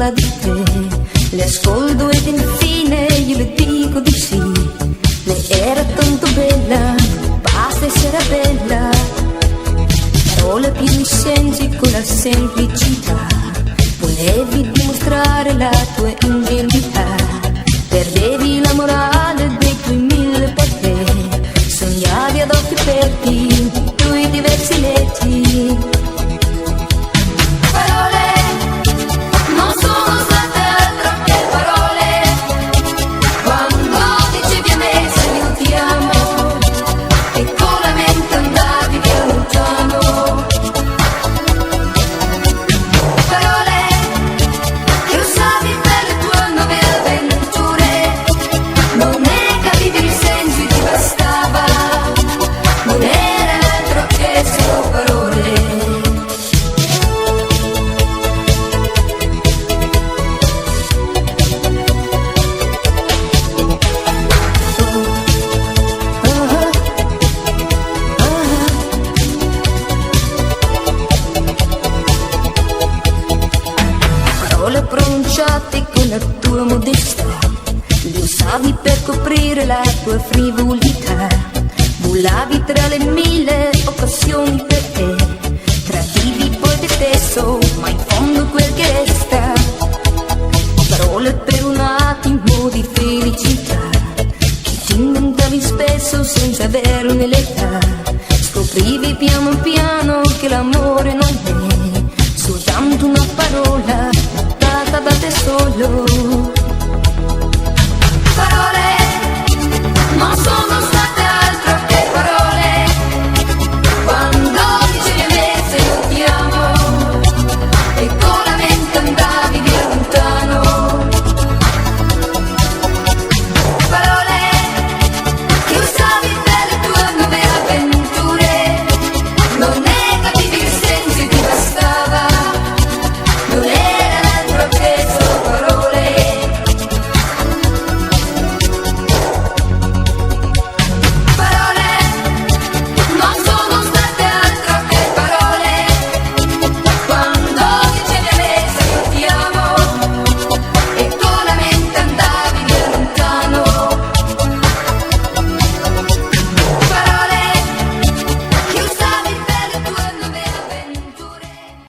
parla di te, le ascolto ed infine io le dico di sì. Lei era tanto bella, basta essere bella. Parole più semplici con la semplicità. Volevi dimostrare la tua ingenuità, perdevi la morale dei tuoi 1000 perché. Sognavi ad occhi aperti i tuoi diversi letti. Parole, non sono state troppe parole. Quando dicevi a me se io ti amo, e con la mente andavi via lontano. Parole che usavi per le tue nuove avventure. Non ne capivi il senso e ti bastava. Non era altro che solo parole. Parole pronunciate con la tua modestia, li usavi per coprire la tua frivolità. Volavi tra le 1000 occasioni per te, tradivi poi te stesso, ma in fondo quel che resta. Parole per un attimo di felicità, che ti inventavi spesso senza averne l'età. Scoprivi piano piano che l'amore non è soltanto una parola data da te solo. Parole